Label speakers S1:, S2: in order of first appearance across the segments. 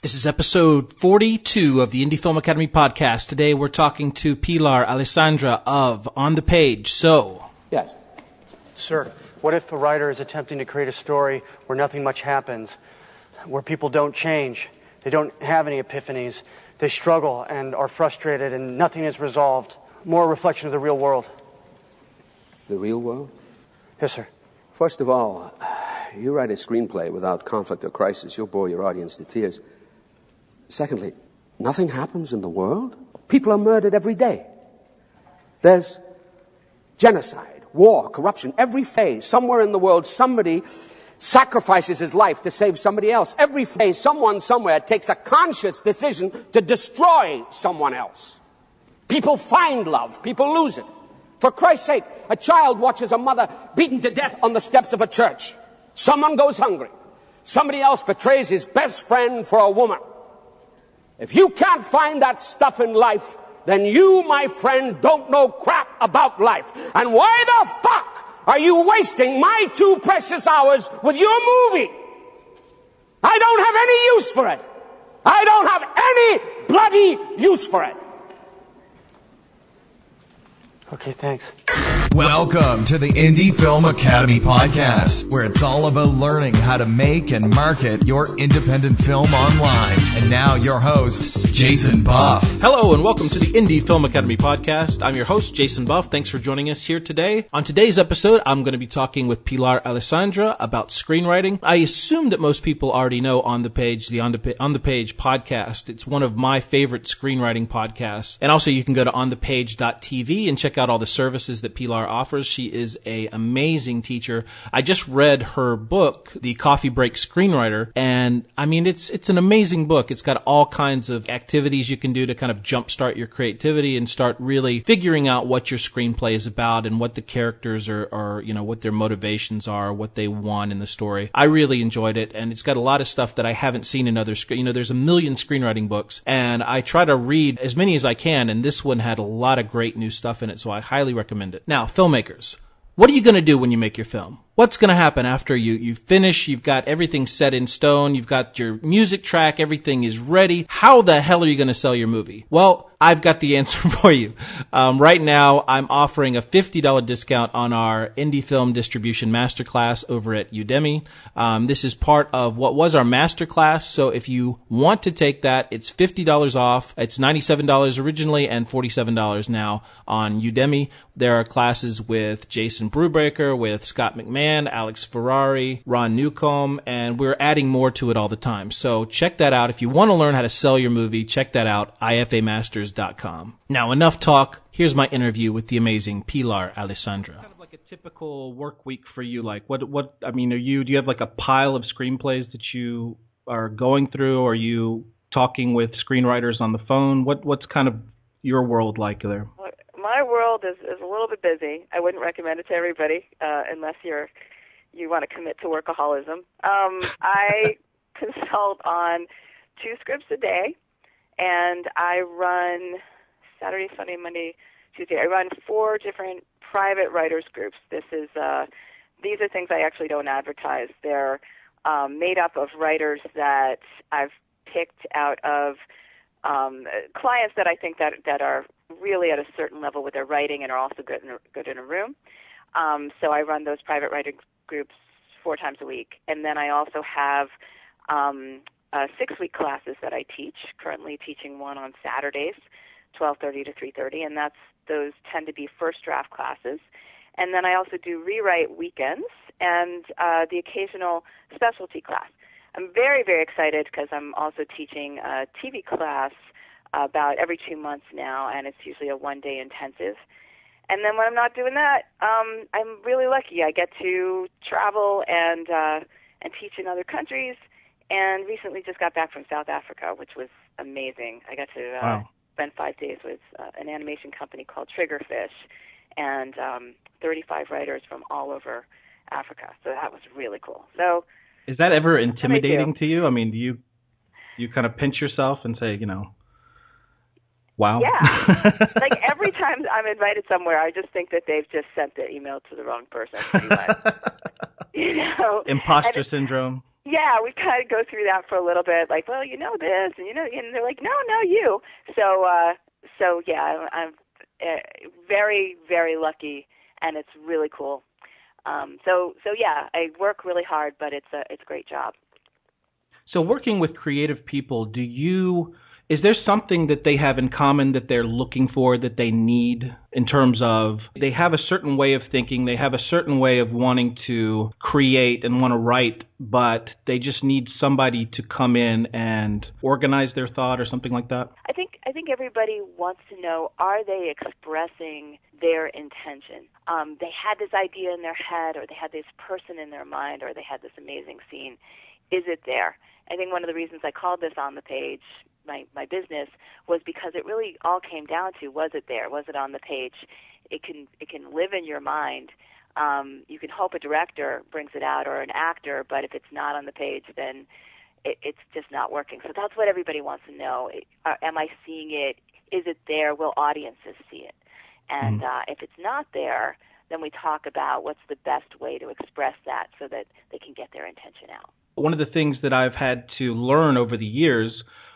S1: This is episode 42 of the Indie Film Academy podcast. Today we're talking to Pilar, Alessandra of OnThePage. So,
S2: yes.
S3: Sir, what if a writer is attempting to create a story where nothing much happens, where people don't change, they don't have any epiphanies, they struggle and are frustrated and nothing is resolved? More a reflection of the real world.
S2: The real world?
S3: Yes, sir.
S2: First of all, you write a screenplay without conflict or crisis, you'll bore your audience to tears. Secondly, nothing happens in the world. People are murdered every day. There's genocide, war, corruption. Every phase, somewhere in the world, somebody sacrifices his life to save somebody else. Every phase, someone somewhere takes a conscious decision to destroy someone else. People find love. People lose it. For Christ's sake, a child watches a mother beaten to death on the steps of a church. Someone goes hungry. Somebody else betrays his best friend for a woman. If you can't find that stuff in life, then you, my friend, don't know crap about life. And why the fuck are you wasting my 2 precious hours with your movie? I don't have any use for it. I don't have any bloody use for it.
S3: Okay, thanks.
S4: Welcome to the Indie Film Academy podcast, where it's all about learning how to make and market your independent film online. And now your host, Jason Buff.
S1: hello and welcome to the Indie Film Academy podcast. I'm your host, Jason Buff. Thanks for joining us here today. On today's episode, I'm going to be talking with Pilar Alessandra about screenwriting. I assume that most people already know OnThePage, the OnThePage podcast. It's one of my favorite screenwriting podcasts. And also you can go to onthepage.tv and check out all the services that Pilar offers. She is an amazing teacher. I just read her book, The Coffee Break Screenwriter, and I mean, it's an amazing book. It's got all kinds of activities you can do to kind of jumpstart your creativity and start really figuring out what your screenplay is about and what the characters are, you know, what their motivations are, what they want in the story. I really enjoyed it, and it's got a lot of stuff that I haven't seen in other, there's a million screenwriting books, and I try to read as many as I can, and this one had a lot of great new stuff in it, so I highly recommend it. Now, filmmakers, what are you going to do when you make your film? What's going to happen after you finish? You've got everything set in stone. You've got your music track. Everything is ready. How the hell are you going to sell your movie? Well, I've got the answer for you. Right now, I'm offering a $50 discount on our Indie Film Distribution Masterclass over at Udemy. This is part of what was our masterclass. So if you want to take that, it's $50 off. It's $97 originally and $47 now on Udemy. There are classes with Jason Brubaker, with Scott McMahon, Alex Ferrari, Ron Newcomb, and we're adding more to it all the time. So check that out. If you want to learn how to sell your movie, check that out, ifamasters.com. Now, enough talk. Here's my interview with the amazing Pilar Alessandra. Kind of like a typical work week for you. Like, do you have like a pile of screenplays that you are going through? Are you talking with screenwriters on the phone? What's kind of your world like there?
S5: My world is a little bit busy. I wouldn't recommend it to everybody unless you want to commit to workaholism. I consult on 2 scripts a day, and I run Saturday, Sunday, Monday, Tuesday. I run 4 different private writers groups. These are things I actually don't advertise. They're made up of writers that I've picked out of clients that I think that are really at a certain level with their writing and are also good in a room. So I run those private writing groups 4 times a week. And then I also have 6-week classes that I teach, currently teaching one on Saturdays, 12:30 to 3:30, and those tend to be first draft classes. And then I also do rewrite weekends and the occasional specialty class. I'm very, very excited because I'm also teaching a TV class about every 2 months now, and it's usually a 1-day intensive. And then when I'm not doing that, I'm really lucky. I get to travel and teach in other countries, and recently just got back from South Africa, which was amazing. I got to spend 5 days with an animation company called Triggerfish and 35 writers from all over Africa. So that was really cool. So,
S1: is that ever intimidating to you? I mean, do you kind of pinch yourself and say, wow?
S5: Yeah. Like every time I'm invited somewhere, I just think that they've just sent the email to the wrong person.
S1: Imposter syndrome.
S5: Yeah, we kind of go through that for a little bit, like, well, you know this, and and they're like, no, you. So yeah, I'm very, very lucky, and it's really cool. So yeah, I work really hard, but it's a great job.
S1: So working with creative people, is there something that they have in common that they're looking for, that they need, in terms of they have a certain way of thinking, they have a certain way of wanting to create and want to write, but they just need somebody to come in and organize their thought or something like that?
S5: I think everybody wants to know, are they expressing their intention? They had this idea in their head, or they had this person in their mind, or they had this amazing scene. Is it there? I think one of the reasons I called this On the Page, my business, was because it really all came down to, was it there? Was it on the page? It can live in your mind. You can hope a director brings it out, or an actor, but if it's not on the page, then it's just not working. So that's what everybody wants to know. Am I seeing it? Is it there? Will audiences see it? And if it's not there, then we talk about what's the best way to express that so that they can get their intention out.
S1: One of the things that I've had to learn over the years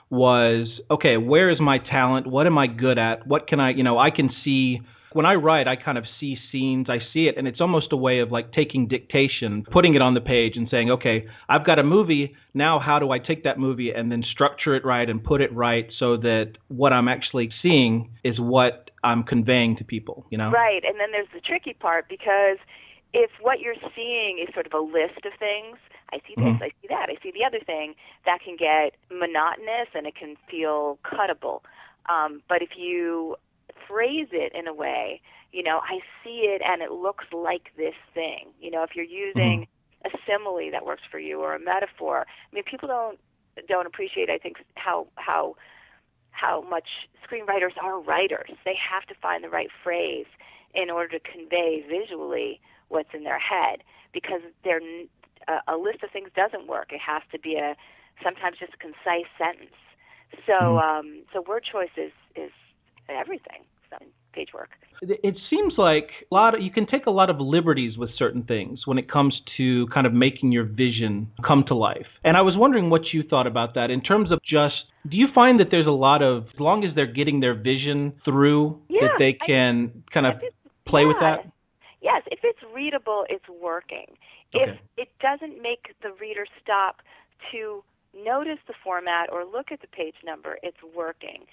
S1: was, okay, where is my talent? What am I good at? What can I can see, when I write, I kind of see scenes, I see it, and it's almost a way of like taking dictation, putting it on the page and saying, okay, I've got a movie, now how do I take that movie and then structure it right and put it right so that what I'm actually seeing is what I'm conveying to people, Right,
S5: and then there's the tricky part, because if what you're seeing is sort of a list of things, I see this, I see that, I see the other thing, that can get monotonous and it can feel cuttable. But if you phrase it in a way, I see it and it looks like this thing. If you're using a simile that works for you, or a metaphor. I mean, people don't appreciate, I think, how much screenwriters are writers. They have to find the right phrase in order to convey visually what's in their head, because a list of things doesn't work. It has to be sometimes just a concise sentence. So word choice is everything. So page work.
S1: It seems like you can take a lot of liberties with certain things when it comes to kind of making your vision come to life. And I was wondering what you thought about that in terms of do you find that there's a lot of, as long as they're getting their vision through, that they can kind of play with that?
S5: Yes, if it's readable, it's working.
S1: Okay.
S5: If it doesn't make the reader stop to notice the format or look at the page number, it's working.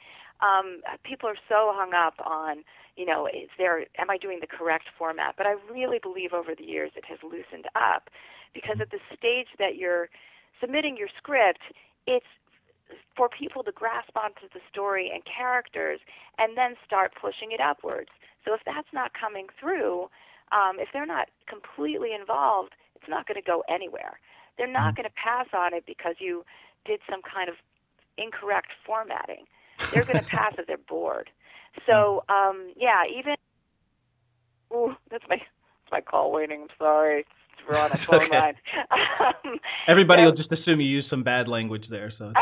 S5: People are so hung up on, am I doing the correct format? But I really believe over the years it has loosened up, because at the stage that you're submitting your script, it's for people to grasp onto the story and characters and then start pushing it upwards. So if that's not coming through, if they're not completely involved, it's not going to go anywhere. They're not going to pass on it because you did some kind of incorrect formatting. They're going to pass if they're bored. So, even... Ooh, that's my call waiting. I'm sorry. We're on a phone line.
S1: Everybody will just assume you use some bad language there, so it's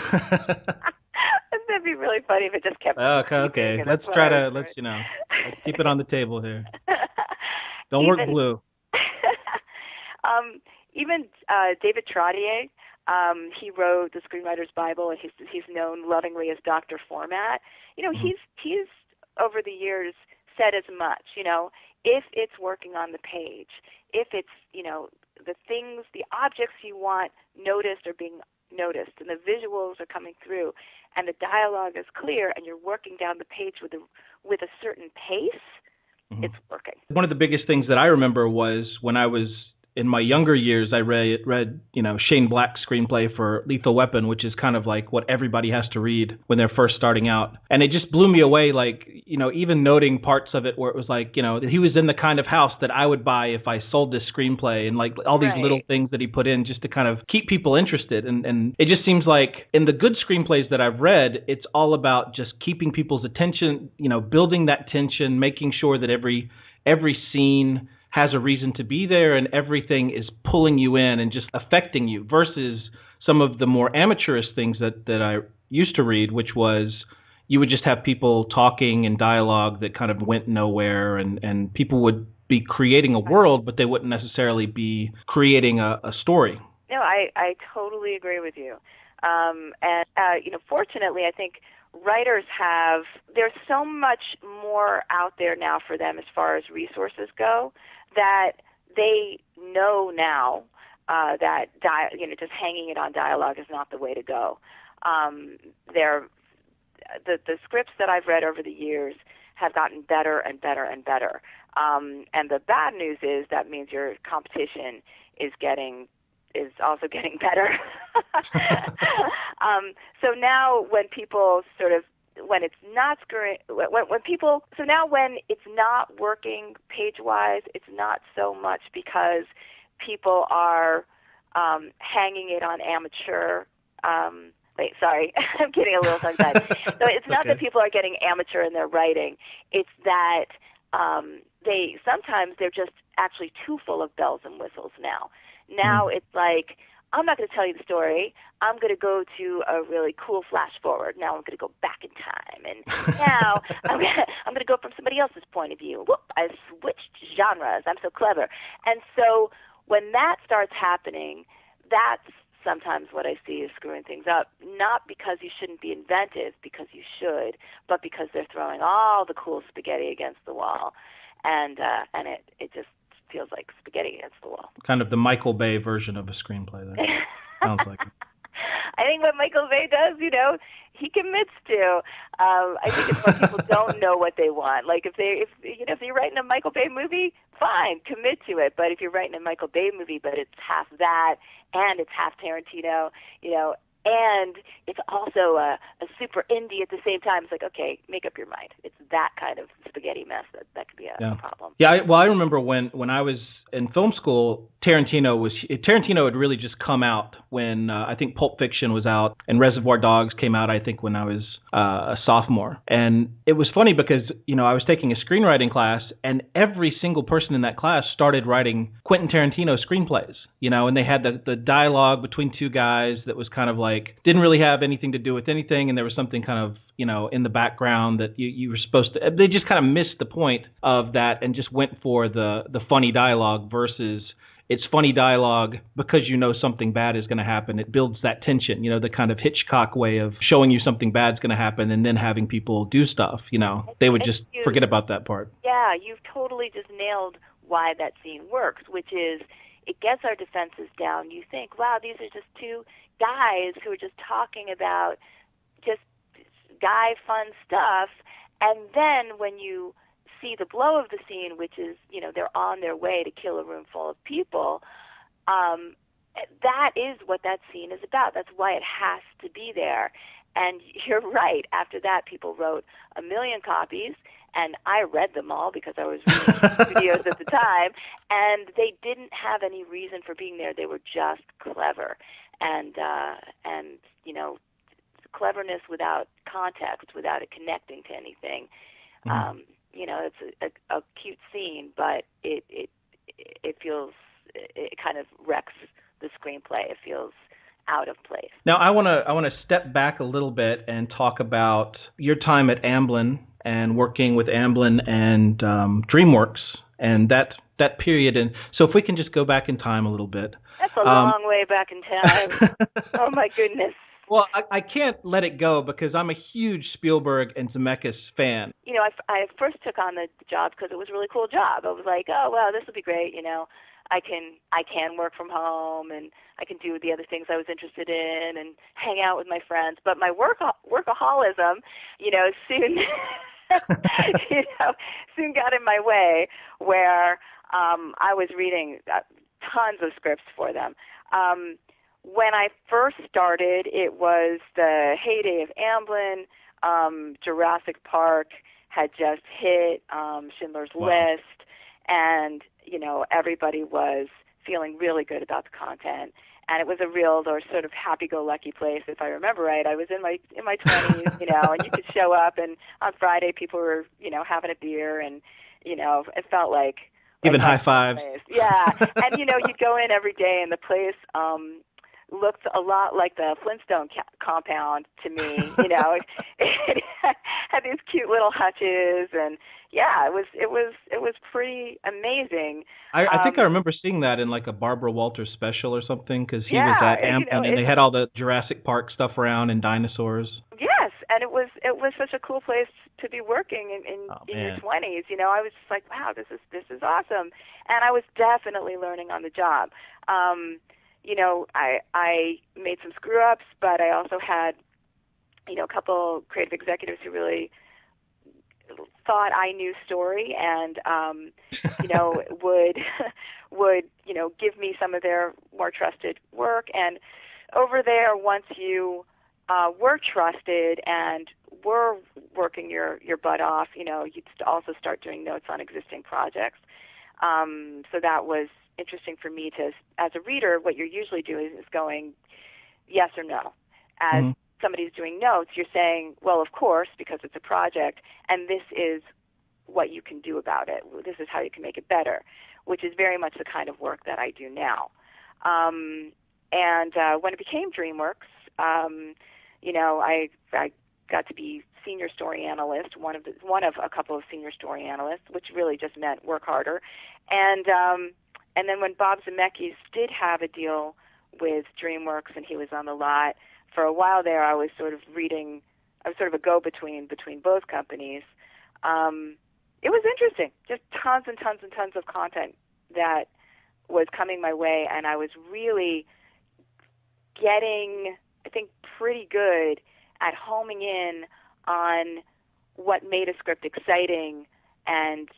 S1: okay.
S5: That'd be really funny if it just kept...
S1: Okay. Let's keep it on the table here. Don't work blue.
S5: Even David Trottier, he wrote the Screenwriter's Bible, and he's known lovingly as Dr. Format. He's over the years said as much, if it's working on the page, if it's, the things, the objects you want noticed are being noticed, and the visuals are coming through, and the dialogue is clear, and you're working down the page with a certain pace, it's working.
S1: One of the biggest things that I remember was when I was in my younger years, I read Shane Black's screenplay for Lethal Weapon, which is kind of like what everybody has to read when they're first starting out. And it just blew me away, even noting parts of it where it was like, he was in the kind of house that I would buy if I sold this screenplay, and all these little things that he put in just to kind of keep people interested. And it just seems like in the good screenplays that I've read, it's all about just keeping people's attention, building that tension, making sure that every scene has a reason to be there and everything is pulling you in and just affecting you, versus some of the more amateurish things that I used to read, which was you would just have people talking and dialogue that kind of went nowhere, and people would be creating a world, but they wouldn't necessarily be creating a story.
S5: No, I totally agree with you. Fortunately, I think writers there's so much more out there now for them as far as resources go that they know now that just hanging it on dialogue is not the way to go. The scripts that I've read over the years have gotten better and better and better. And the bad news is that means your competition is also getting better. So now when people when it's not working page-wise, it's not so much because people are hanging it on amateur. Sorry, I'm getting a little tongue-tied. So it's not that people are getting amateur in their writing. It's that sometimes they're just actually too full of bells and whistles now. Now it's like, I'm not going to tell you the story. I'm going to go to a really cool flash forward. Now I'm going to go back in time. And now I'm going to go from somebody else's point of view. Whoop, I switched genres. I'm so clever. And so when that starts happening, that's sometimes what I see is screwing things up, not because you shouldn't be inventive, because you should, but because they're throwing all the cool spaghetti against the wall. And it just feels like spaghetti against the wall.
S1: Kind of the Michael Bay version of a screenplay. That sounds like it.
S5: I think what Michael Bay does, he commits to. I think it's when people don't know what they want. Like if you're writing a Michael Bay movie, fine, commit to it. But if you're writing a Michael Bay movie, but it's half that and it's half Tarantino, and it's also a super indie at the same time, it's like, okay, make up your mind. It's that kind of spaghetti mess that could be a problem.
S1: Yeah, I remember when I was in film school, Tarantino had really just come out when I think Pulp Fiction was out and Reservoir Dogs came out, I think, when I was a sophomore. And it was funny because, I was taking a screenwriting class and every single person in that class started writing Quentin Tarantino screenplays, and they had the dialogue between two guys that was kind of like, didn't really have anything to do with anything, and there was something kind of, in the background that you were supposed to, they just kind of missed the point of that and just went for the funny dialogue versus it's funny dialogue because something bad is going to happen. It builds that tension, the kind of Hitchcock way of showing you something bad is going to happen and then having people do stuff, they would just forget about that part.
S5: Yeah, you've totally just nailed why that scene works, which is it gets our defenses down. You think, wow, these are just two guys who are just talking about just guy fun stuff, and then when you see the blow of the scene, which is, they're on their way to kill a room full of people, that is what that scene is about. That's why it has to be there. And you're right. After that, people wrote 1 million copies, and I read them all because I was reading studios at the time, and they didn't have any reason for being there. They were just clever. And cleverness without context, without it connecting to anything. It's a cute scene, but it feels, it kind of wrecks the screenplay. It feels out of place. Now,
S1: I want to step back a little bit and talk about your time at Amblin and working with Amblin and DreamWorks and that period. And so if we can just go back in time a little bit.
S5: That's a long way back in time. Oh, my goodness.
S1: Well, I can't let it go because I'm a huge Spielberg and Zemeckis fan.
S5: I first took on the job because it was a really cool job. I was like, oh, well, this will be great. I can work from home and I can do the other things I was interested in and hang out with my friends. But my workaholism, soon, soon got in my way where I was reading tons of scripts for them. When I first started, it was the heyday of Amblin. Jurassic Park had just hit, Schindler's List, and everybody was feeling really good about the content. And it was a real sort of happy-go-lucky place, if I remember right. I was in my 20s, and you could show up, and on Friday people were, having a beer, and it felt like
S1: giving high fives.
S5: Yeah, and you'd go in every day, and the place looked a lot like the Flintstone compound to me. It had these cute little hutches, and yeah, it was pretty amazing.
S1: I think I remember seeing that in like a Barbara Walters special or something, because he was
S5: Yeah,
S1: at Hampton, and they had all the Jurassic Park stuff around and dinosaurs.
S5: Yes, and it was such a cool place to be working in your 20s. I was just like, wow, this is awesome, and I was definitely learning on the job. I made some screw ups, but I also had a couple creative executives who really thought I knew story and would give me some of their more trusted work. And over there, once you were trusted and were working your butt off, you'd also start doing notes on existing projects. So that was interesting for me to, as a reader, what you're usually doing is going yes or no. As somebody's doing notes, you're saying, well, of course, because it's a project, and this is what you can do about it. This is how you can make it better, which is very much the kind of work that I do now. And when it became DreamWorks, I got to be senior story analyst, one of a couple of senior story analysts, which really just meant work harder. And then when Bob Zemeckis did have a deal with DreamWorks and he was on the lot, for a while there I was sort of a go-between between both companies. It was interesting, just tons and tons and tons of content that was coming my way, and I was really getting, I think, pretty good at homing in on what made a script exciting and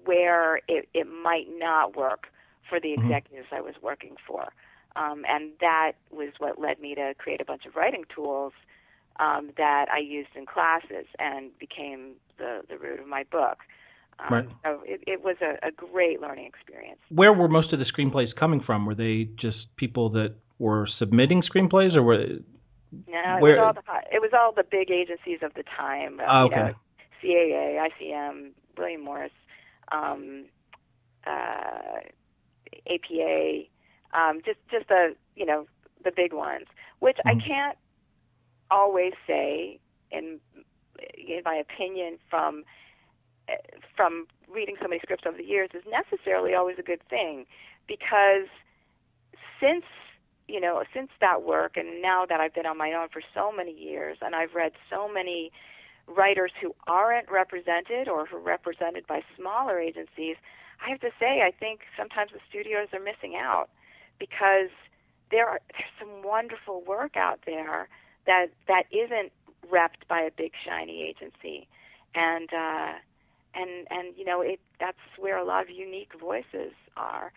S5: where it might not work for the executives I was working for. And that was what led me to create a bunch of writing tools that I used in classes and became the root of my book.
S1: Right.
S5: So it was a great learning experience.
S1: Where were most of the screenplays coming from? Were they just people that were submitting screenplays, or were
S5: No, it was all the big agencies of the time.
S1: Okay.
S5: CAA, ICM, William Morris, APA, just the big ones, which I can't always say in my opinion from reading so many scripts over the years is necessarily always a good thing, because since that work, and now that I've been on my own for so many years, and I've read so many writers who aren't represented or who are represented by smaller agencies, I have to say I think sometimes the studios are missing out, because there's some wonderful work out there that isn't repped by a big shiny agency, and that's where a lot of unique voices are.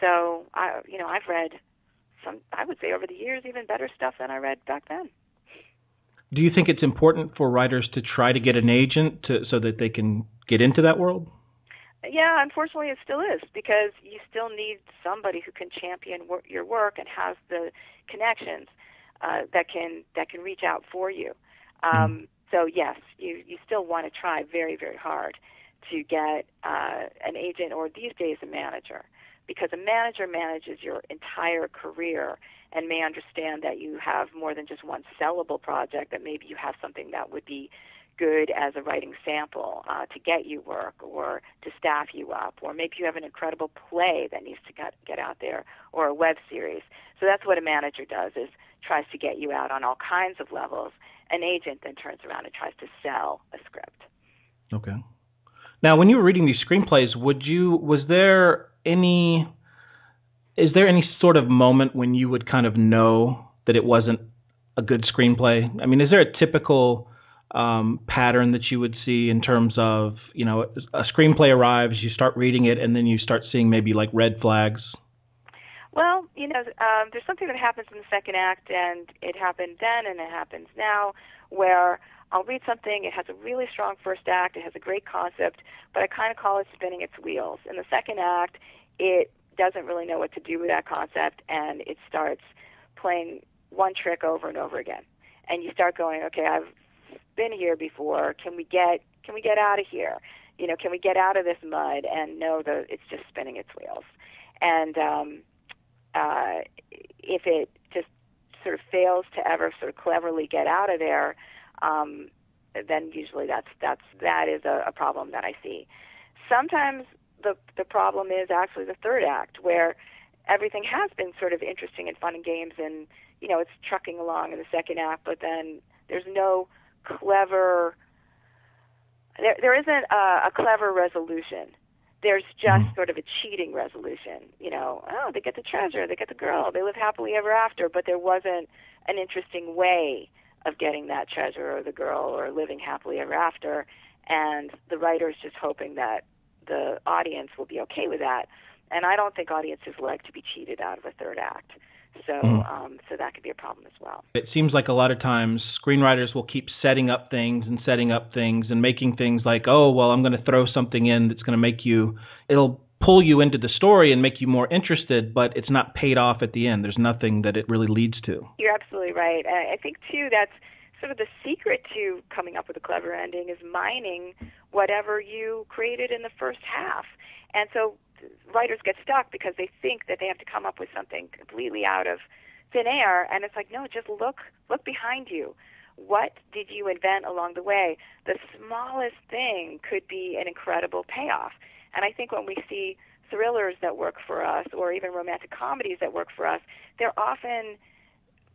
S5: So I've read some, I would say over the years, even better stuff than I read back then.
S1: Do you think it's important for writers to try to get an agent so that they can get into that world?
S5: Yeah, unfortunately it still is, because you still need somebody who can champion your work and has the connections that can reach out for you. So yes, you still want to try very, very hard to get an agent, or these days a manager, because a manager manages your entire career and may understand that you have more than just one sellable project, that maybe you have something that would be good as a writing sample to get you work or to staff you up, or maybe you have an incredible play that needs to get out there, or a web series. So that's what a manager does, is tries to get you out on all kinds of levels. An agent then turns around and tries to sell a script.
S1: Okay. Now, when you were reading these screenplays, is there any sort of moment when you would kind of know that it wasn't a good screenplay? I mean, is there a typical pattern that you would see in terms of, a screenplay arrives, you start reading it, and then you start seeing maybe like red flags?
S5: Well, there's something that happens in the second act, and it happened then and it happens now, where I'll read something, it has a really strong first act, it has a great concept, but I kind of call it spinning its wheels. In the second act, it doesn't really know what to do with that concept, and it starts playing one trick over and over again. And you start going, okay, I've been here before, can we get out of here? Can we get out of this mud and know that it's just spinning its wheels? And if it just sort of fails to ever sort of cleverly get out of there, then usually that is a problem that I see. Sometimes the problem is actually the third act, where everything has been sort of interesting and fun and games, and it's trucking along in the second act, but then there's no clever. There isn't a clever resolution. There's just sort of a cheating resolution. Oh, they get the treasure, they get the girl, they live happily ever after, but there wasn't an interesting way of getting that treasure or the girl or living happily ever after, and the writer's just hoping that the audience will be okay with that. And I don't think audiences like to be cheated out of a third act. So so that could be a problem as well.
S1: It seems like a lot of times screenwriters will keep setting up things and making things like, oh, well, I'm going to throw something in that's going to it'll pull you into the story and make you more interested, but it's not paid off at the end. There's nothing that it really leads to.
S5: You're absolutely right. I think, too, that's sort of the secret to coming up with a clever ending is mining whatever you created in the first half. And so writers get stuck because they think that they have to come up with something completely out of thin air, and it's like, no, just look behind you. What did you invent along the way? The smallest thing could be an incredible payoff. And I think when we see thrillers that work for us, or even romantic comedies that work for us, they're often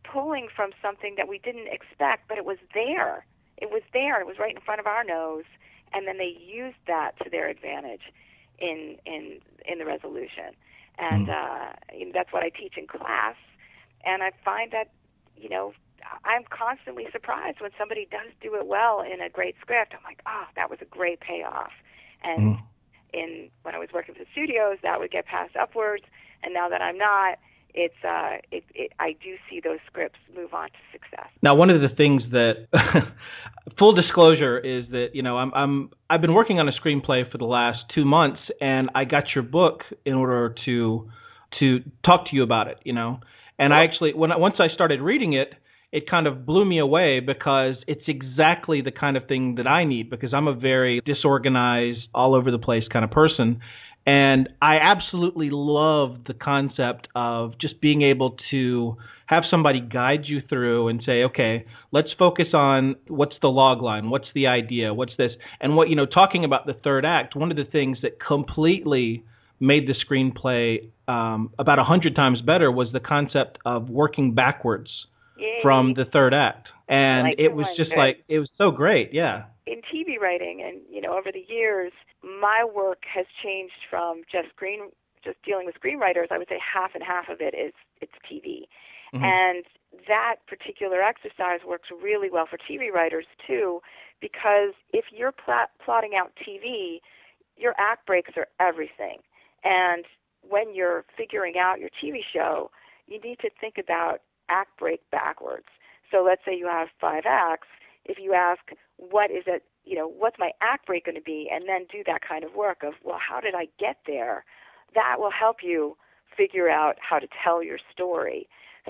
S5: pulling from something that we didn't expect, but it was there. It was there. It was right in front of our nose, and then they used that to their advantage in the resolution. And that's what I teach in class. And I find that, I'm constantly surprised when somebody does do it well in a great script. I'm like, oh, that was a great payoff. And when I was working for the studios, that would get passed upwards. And now that I'm not, I do see those scripts move on to success.
S1: Now, one of the things that, full disclosure, is that I've been working on a screenplay for the last 2 months, and I got your book in order to talk to you about it. And I actually, once I started reading it, it kind of blew me away because it's exactly the kind of thing that I need, because I'm a very disorganized, all over the place kind of person. And I absolutely love the concept of just being able to have somebody guide you through and say, okay, let's focus on what's the log line, what's the idea, what's this. And talking about the third act, one of the things that completely made the screenplay about 100 times better was the concept of working backwards from the third act. And it was just it was so great, yeah.
S5: In TV writing and, over the years, my work has changed from just dealing with screenwriters. I would say half and half of it's TV. Mm-hmm. And that particular exercise works really well for TV writers, too, because if you're plotting out TV, your act breaks are everything. And when you're figuring out your TV show, you need to think about act break backwards. So let's say you have 5 acts. If you ask, what is it, what's my act break going to be, and then do that kind of work of, well, how did I get there? That will help you figure out how to tell your story.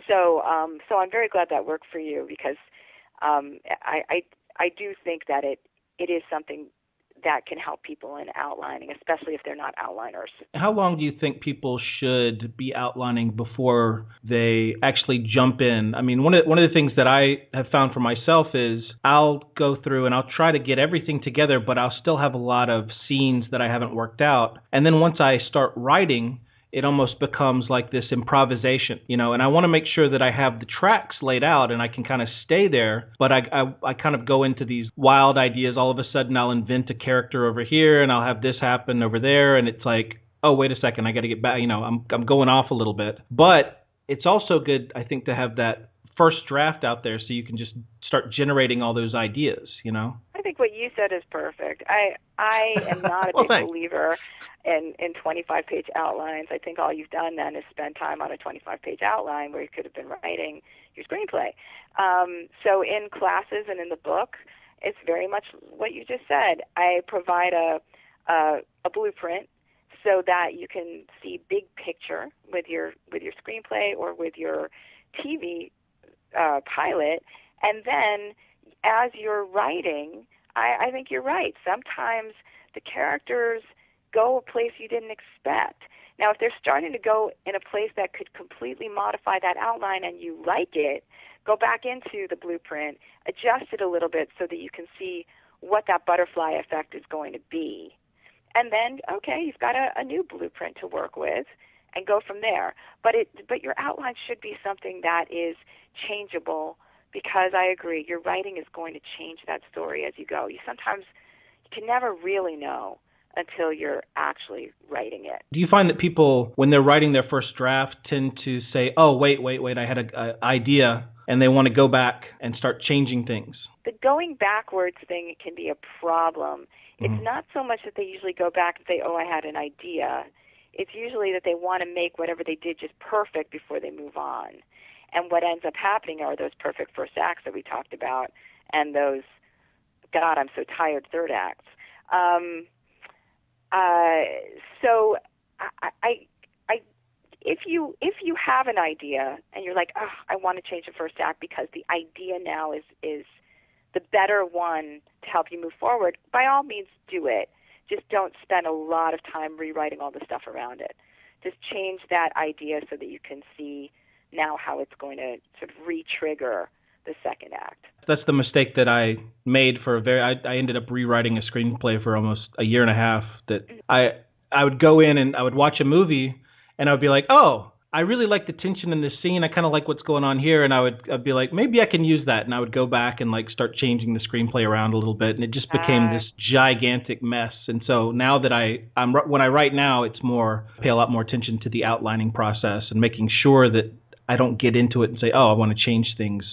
S5: So I'm very glad that worked for you, because I do think that it is something that can help people in outlining, especially if they're not outliners.
S1: How long do you think people should be outlining before they actually jump in? I mean, one of the things that I have found for myself is I'll go through and I'll try to get everything together, but I'll still have a lot of scenes that I haven't worked out. And then once I start writing, it almost becomes like this improvisation, and I want to make sure that I have the tracks laid out and I can kind of stay there, but I kind of go into these wild ideas. All of a sudden I'll invent a character over here and I'll have this happen over there, and it's like, oh, wait a second, I got to get back, I'm going off a little bit. But it's also good, I think, to have that first draft out there so you can just start generating all those ideas,
S5: I think what you said is perfect. I am not a big believer in 25-page outlines. I think all you've done then is spend time on a 25-page outline where you could have been writing your screenplay. So in classes and in the book, it's very much what you just said. I provide a blueprint so that you can see big picture with your screenplay or with your TV pilot, and then as you're writing, I think you're right. Sometimes the characters go a place you didn't expect. Now, if they're starting to go in a place that could completely modify that outline and you like it, go back into the blueprint, adjust it a little bit so that you can see what that butterfly effect is going to be. And then, okay, you've got a new blueprint to work with and go from there. But your outline should be something that is changeable, because I agree, your writing is going to change that story as you go. You can never really know until you're actually writing it.
S1: Do you find that people, when they're writing their first draft, tend to say, oh, wait, I had an idea, and they want to go back and start changing things?
S5: The going backwards thing can be a problem. It's not so much that they usually go back and say, oh, I had an idea. It's usually that they want to make whatever they did just perfect before they move on. And what ends up happening are those perfect first acts that we talked about and those, God, I'm so tired, third acts. So if you have an idea and you're like, oh, I want to change the first act because the idea now is the better one to help you move forward, by all means do it. Just don't spend a lot of time rewriting all the stuff around it. Just change that idea so that you can see now how it's going to sort of re-trigger the second act.
S1: That's the mistake that I made I ended up rewriting a screenplay for almost a year and a half. That I would go in and I would watch a movie and I would be like, oh, I really like the tension in this scene. I kind of like what's going on here. And I'd be like, maybe I can use that. And I would go back and like start changing the screenplay around a little bit. And it just became this gigantic mess. And so now that when I write now, it's pay a lot more attention to the outlining process and making sure that I don't get into it and say, oh, I want to change things,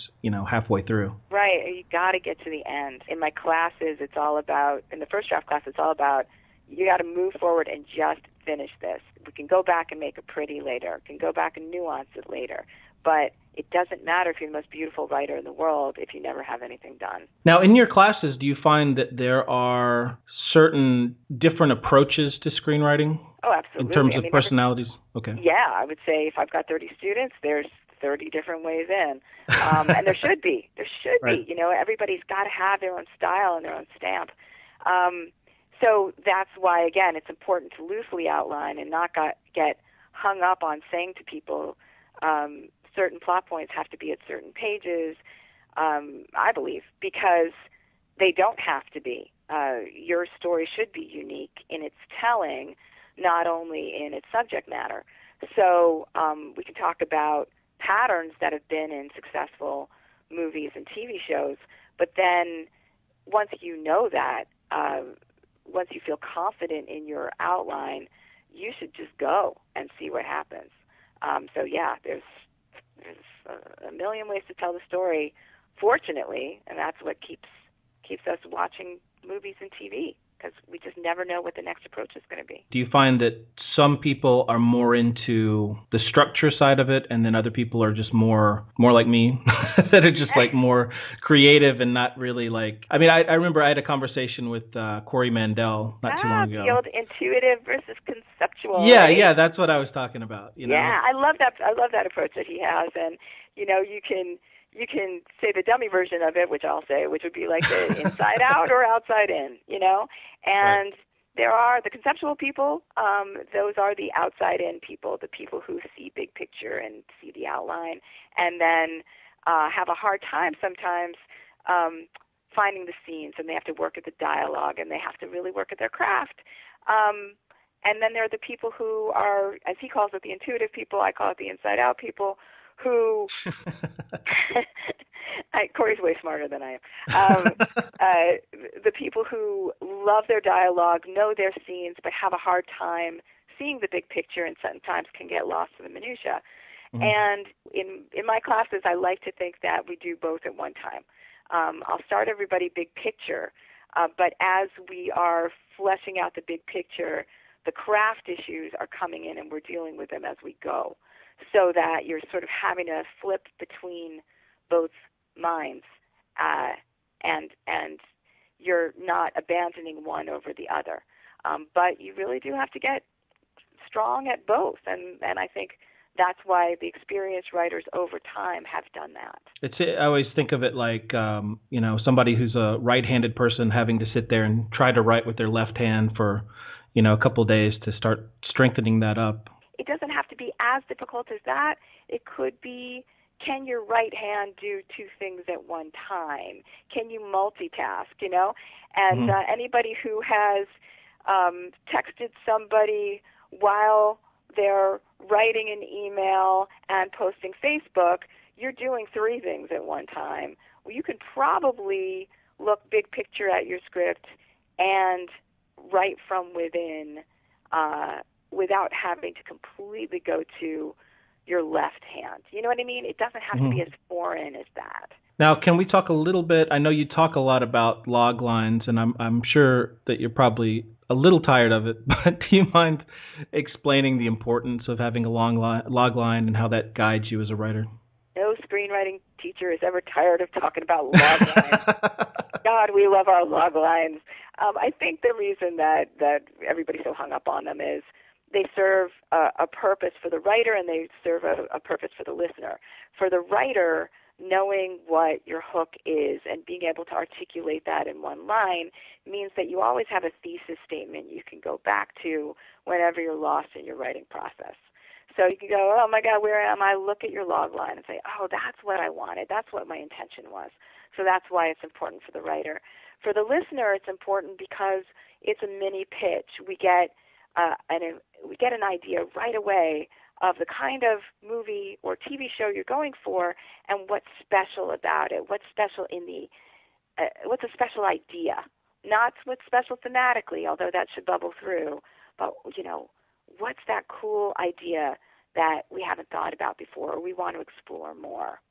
S1: halfway through.
S5: Right. You got to get to the end. In my classes, in the first draft class, it's all about, you got to move forward and just finish this. We can go back and make it pretty later. We can go back and nuance it later. But it doesn't matter if you're the most beautiful writer in the world if you never have anything done. Now,
S1: in your classes, do you find that there are certain different approaches to screenwriting?
S5: Oh, absolutely.
S1: In terms of personalities? Okay.
S5: Yeah, I would say if I've got 30 students, there's 30 different ways in. And there should be. There should
S1: right.
S5: be. Everybody's got to have their own style and their own stamp. So that's why, again, it's important to loosely outline and not get hung up on saying to people certain plot points have to be at certain pages, I believe, because they don't have to be. Your story should be unique in its telling, not only in its subject matter. So we can talk about patterns that have been in successful movies and TV shows, but then once you know that, once you feel confident in your outline, you should just go and see what happens. So yeah, there's a million ways to tell the story, fortunately, and that's what keeps us watching movies and TV, because we just never know what the next approach is going to be.
S1: Do you find that some people are more into the structure side of it, and then other people are just more like me, that are just like more creative and not really like... I mean, I remember I had a conversation with Corey Mandel not too long ago.
S5: The old intuitive versus conceptual.
S1: Yeah,
S5: right?
S1: Yeah, that's what I was talking about.
S5: Yeah, I love that approach that he has, and you can say the dummy version of it, which I'll say, which would be like the inside out or outside in, And right. There are the conceptual people. Those are the outside in people, the people who see big picture and see the outline, and then have a hard time sometimes finding the scenes, and they have to work at the dialogue, and they have to really work at their craft. And then there are the people who are, as he calls it, the intuitive people. I call it the inside out people. Who Corey's way smarter than I am. The people who love their dialogue, know their scenes, but have a hard time seeing the big picture and sometimes can get lost in the minutia. Mm-hmm. And in my classes, I like to think that we do both at one time. I'll start everybody big picture, but as we are fleshing out the big picture, the craft issues are coming in and we're dealing with them as we go. So that you're sort of having to flip between both minds, and you're not abandoning one over the other. But you really do have to get strong at both, and I think that's why the experienced writers over time have done that.
S1: I always think of it like somebody who's a right-handed person having to sit there and try to write with their left hand for a couple of days to start strengthening that up.
S5: It doesn't have to be as difficult as that. It could be can your right hand do two things at one time? Can you multitask, you know? And anybody who has texted somebody while they're writing an email and posting Facebook, you're doing three things at one time. Well, you can probably look big picture at your script and write from within without having to completely go to your left hand. You know what I mean? It doesn't have to be as foreign as that.
S1: Now, can we talk a little bit? I know you talk a lot about log lines, and I'm sure that you're probably a little tired of it, but do you mind explaining the importance of having a log line and how that guides you as a writer?
S5: No screenwriting teacher is ever tired of talking about log lines. God, we love our log lines. I think the reason that everybody's so hung up on them is they serve a purpose for the writer and they serve a purpose for the listener. For the writer, knowing what your hook is and being able to articulate that in one line means that you always have a thesis statement you can go back to whenever you're lost in your writing process. So you can go, oh my God, where am I? Look at your log line and say, oh, that's what I wanted. That's what my intention was. So that's why it's important for the writer. For the listener, it's important because it's a mini pitch. We get an idea right away of the kind of movie or TV show you're going for and what's special about it, what's special in what's a special idea, not what's special thematically, although that should bubble through, but, you know, what's that cool idea that we haven't thought about before or we want to explore more.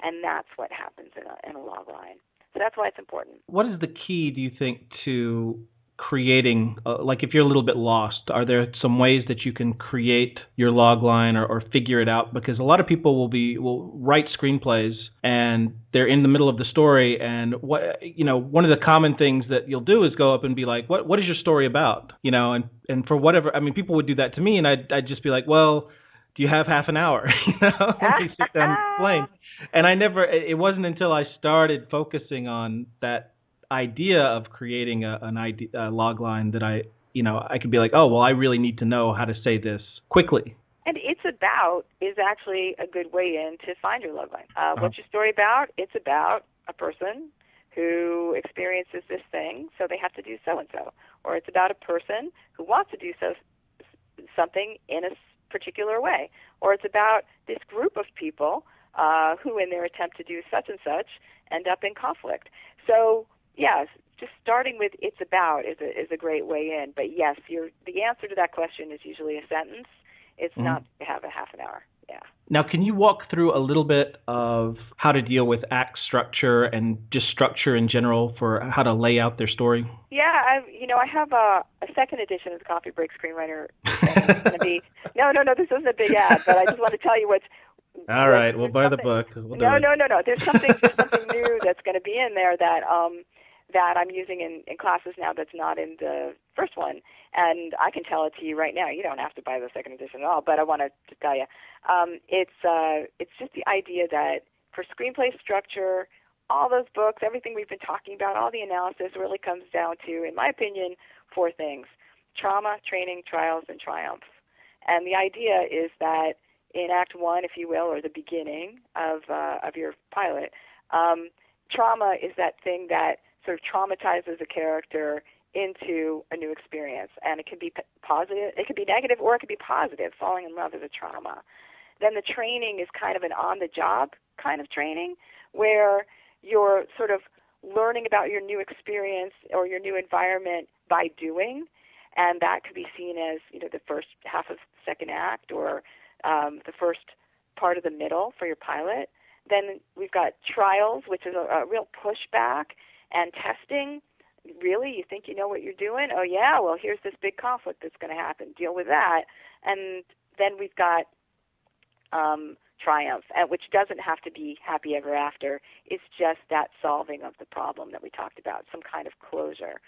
S5: And that's what happens in a log line. So that's why it's important.
S1: What is the key, do you think, to creating, like if you're a little bit lost, are there some ways that you can create your log line or figure it out? Because a lot of people will write screenplays and they're in the middle of the story, and one of the common things that you'll do is go up and be like, what is your story about? You know, and for whatever, I mean, people would do that to me, and I'd just be like, well, do you have half an hour? You know, they sit down and explain. And it wasn't until I started focusing on that idea of creating a log line that I could be like, oh, well, I really need to know how to say this quickly.
S5: And it's about is actually a good way in to find your log line. What's your story about? It's about a person who experiences this thing, so they have to do so-and-so. Or it's about a person who wants to do something in a particular way. Or it's about this group of people who, in their attempt to do such and such, end up in conflict. So, yes, just starting with "it's about" is a great way in. But yes, the answer to that question is usually a sentence. It's not to have a half an hour. Yeah. Now,
S1: can you walk through a little bit of how to deal with act structure and just structure in general for how to lay out their story?
S5: Yeah, I have a second edition of the Coffee Break Screenwriter. It's going to be no. This isn't a big ad, but I just want to tell you what's.
S1: All right, we'll buy the book.
S5: No. There's something new that's going to be in there that I'm using in classes now that's not in the first one, and I can tell it to you right now. You don't have to buy the second edition at all, but I want to tell you. It's just the idea that for screenplay structure, all those books, everything we've been talking about, all the analysis really comes down to, in my opinion, four things: trauma, training, trials, and triumphs. And the idea is that in Act 1, if you will, or the beginning of your pilot, trauma is that thing that sort of traumatizes a character into a new experience, and it can be positive, it can be negative, or it can be positive. Falling in love is a trauma. Then the training is kind of an on-the-job kind of training, where you're sort of learning about your new experience or your new environment by doing, and that could be seen as the first half of the second act or the first part of the middle for your pilot. Then we've got trials, which is a real pushback and testing. Really? You think you know what you're doing? Oh, yeah, well, here's this big conflict that's going to happen. Deal with that. And then we've got triumph, which doesn't have to be happy ever after. It's just that solving of the problem that we talked about, some kind of closure.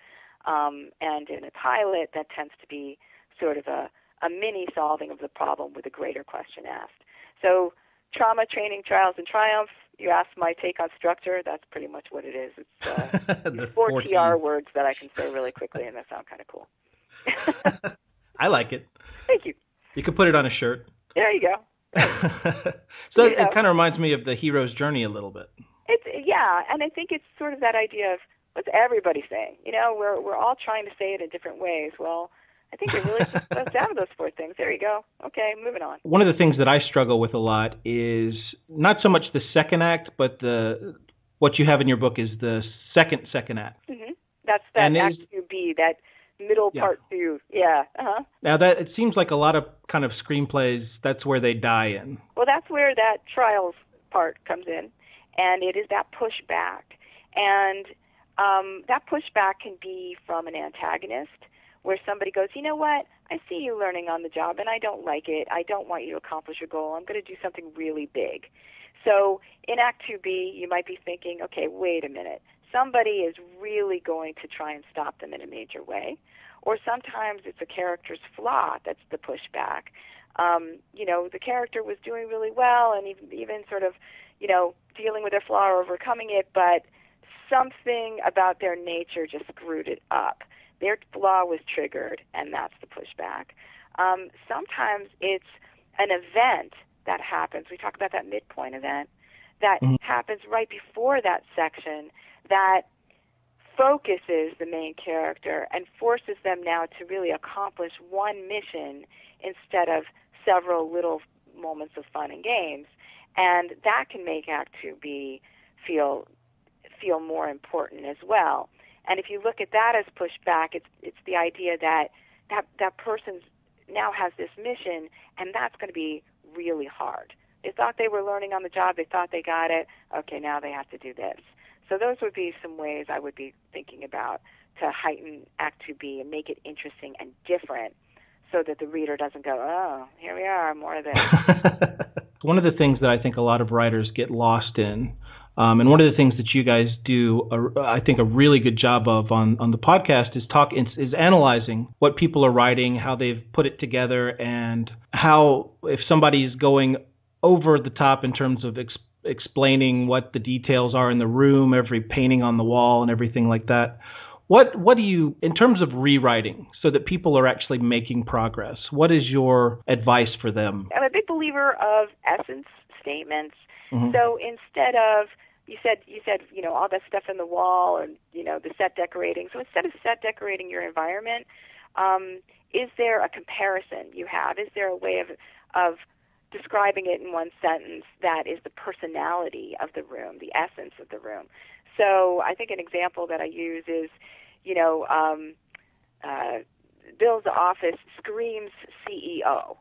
S5: And in a pilot, that tends to be sort of a mini solving of the problem with a greater question asked. So trauma, training, trials, and triumph. You asked my take on structure. That's pretty much what it is. It's 4 TR words that I can say really quickly, and that sound kind of cool.
S1: I like it.
S5: Thank you.
S1: You could put it on a shirt.
S5: There you go.
S1: So it kind of reminds me of the hero's journey a little bit.
S5: Yeah, and I think it's sort of that idea of what's everybody saying. We're all trying to say it in different ways. Well, I think it really just goes down to those four things. There you go. Okay, moving on.
S1: One of the things that I struggle with a lot is not so much the second act, but what you have in your book is the second act.
S5: Mm-hmm. That's that act 2B, that middle part 2. Yeah. Uh-huh.
S1: Now that it seems like a lot of kind of screenplays, that's where they die in.
S5: Well, that's where that trials part comes in, and it is that pushback. And that pushback can be from an antagonist, where somebody goes, you know what, I see you learning on the job, and I don't like it. I don't want you to accomplish your goal. I'm going to do something really big. So in Act 2B, you might be thinking, okay, wait a minute. Somebody is really going to try and stop them in a major way. Or sometimes it's a character's flaw that's the pushback. The character was doing really well and even sort of, dealing with their flaw or overcoming it, but something about their nature just screwed it up. Their flaw was triggered, and that's the pushback. Sometimes it's an event that happens. We talk about that midpoint event that happens right before that section that focuses the main character and forces them now to really accomplish one mission instead of several little moments of fun and games. And that can make Act 2B feel more important as well. And if you look at that as pushback, it's the idea that person now has this mission, and that's going to be really hard. They thought they were learning on the job. They thought they got it. Okay, now they have to do this. So those would be some ways I would be thinking about to heighten Act 2B and make it interesting and different so that the reader doesn't go, oh, here we are, more of this.
S1: One of the things that I think a lot of writers get lost in, and one of the things that you guys do, I think, a really good job of on the podcast is analyzing what people are writing, how they've put it together, and how if somebody's going over the top in terms of explaining what the details are in the room, every painting on the wall, and everything like that. What do you, in terms of rewriting, so that people are actually making progress? What is your advice for them?
S5: I'm a big believer of essence statements. Mm-hmm. So instead of you said all that stuff in the wall and the set decorating. So instead of set decorating your environment, is there a comparison you have? Is there a way of describing it in one sentence that is the personality of the room, the essence of the room? So I think an example that I use is, Bill's office screams CEO.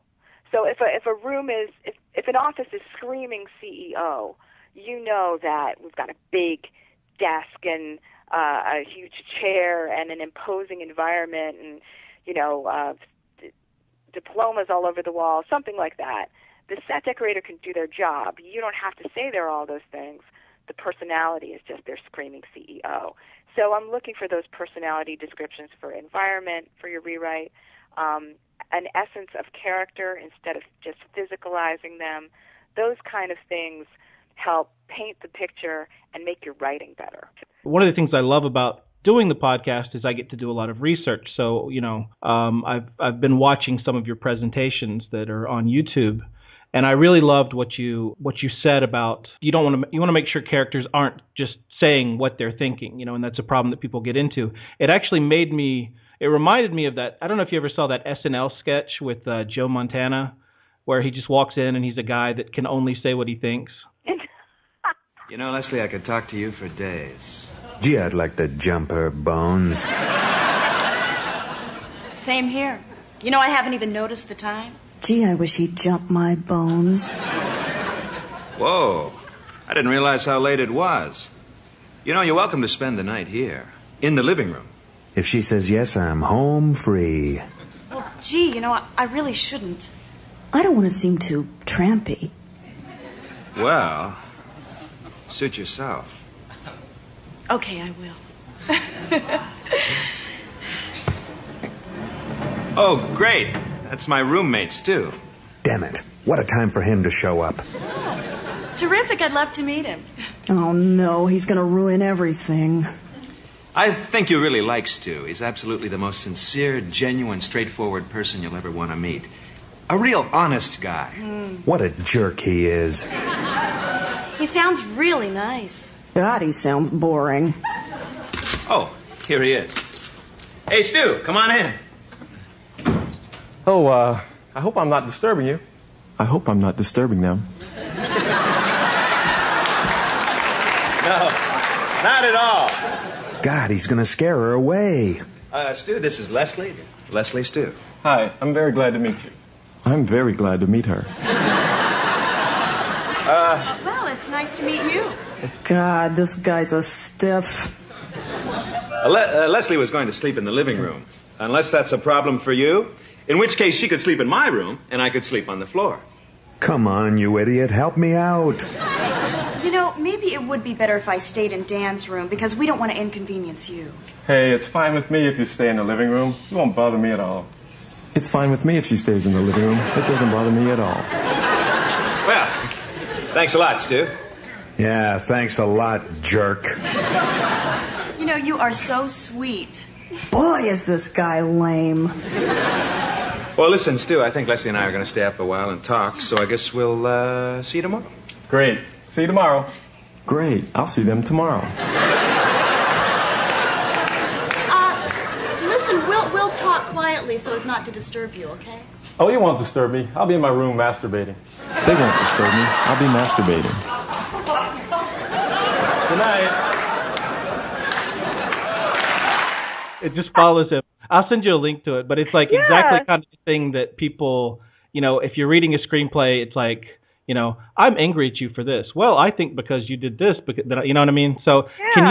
S5: So if an office is screaming CEO, you know that we've got a big desk and a huge chair and an imposing environment and diplomas all over the wall, something like that. The set decorator can do their job. You don't have to say they're all those things. The personality is just their screaming CEO. So I'm looking for those personality descriptions for environment, for your rewrite, an essence of character instead of just physicalizing them. Those kind of things help paint the picture and make your writing better.
S1: One of the things I love about doing the podcast is I get to do a lot of research. So, I've been watching some of your presentations that are on YouTube. And I really loved what you said about you want to make sure characters aren't just saying what they're thinking, and that's a problem that people get into. It actually reminded me of that. I don't know if you ever saw that SNL sketch with Joe Montana, where he just walks in and he's a guy that can only say what he thinks.
S6: Leslie, I could talk to you for days.
S7: Gee, I'd like to jump her bones.
S8: Same here. I haven't even noticed the time.
S9: Gee, I wish he'd jump my bones.
S6: Whoa. I didn't realize how late it was. You're welcome to spend the night here, in the living room.
S7: If she says yes, I'm home free.
S8: Well, gee, I really shouldn't.
S9: I don't want to seem too trampy.
S6: Well, suit yourself.
S8: Okay, I will.
S6: Oh, great. That's my roommate, Stu.
S7: Damn it. What a time for him to show up.
S8: Terrific. I'd love to meet him.
S9: Oh, no. He's going to ruin everything.
S6: I think you really like Stu. He's absolutely the most sincere, genuine, straightforward person you'll ever want to meet. A real honest guy.
S7: What a jerk he is.
S8: He sounds really nice.
S9: God, he sounds boring.
S6: Oh, here he is. Hey, Stu, come on in.
S10: Oh, I hope I'm not disturbing you. I hope I'm not disturbing them.
S6: No, not at all.
S7: God, he's gonna scare her away.
S6: Stu, this is Leslie. Leslie Stu.
S10: Hi, I'm very glad to meet you. I'm very glad to meet her.
S8: Well, it's nice to meet you.
S9: God, this guy's a stiff.
S6: Leslie was going to sleep in the living room, unless that's a problem for you, in which case she could sleep in my room and I could sleep on the floor.
S7: Come on, you idiot, help me out.
S8: You know, maybe it would be better if I stayed in Dan's room because we don't want to inconvenience you.
S10: Hey, it's fine with me if you stay in the living room. It won't bother me at all. It's fine with me if she stays in the living room. It doesn't bother me at all.
S6: Well, thanks a lot, Stu.
S7: Yeah, thanks a lot, jerk.
S8: You know, you are so sweet.
S9: Boy, is this guy lame.
S6: Well, listen, Stu, I think Leslie and I are going to stay up a while and talk, so I guess we'll see you tomorrow.
S10: Great. See you tomorrow. Great. I'll see them tomorrow.
S8: Listen, we'll talk quietly so as not to disturb you, okay?
S10: Oh, you won't disturb me. I'll be in my room masturbating. They won't disturb me. I'll be masturbating. Good night.
S1: It just follows him. I'll send you a link to it, but it's like exactly kind of the thing that people, you know, if you're reading a screenplay, it's like, you know, I'm angry at you for this. Well, I think because you did this, because you know what I mean. So can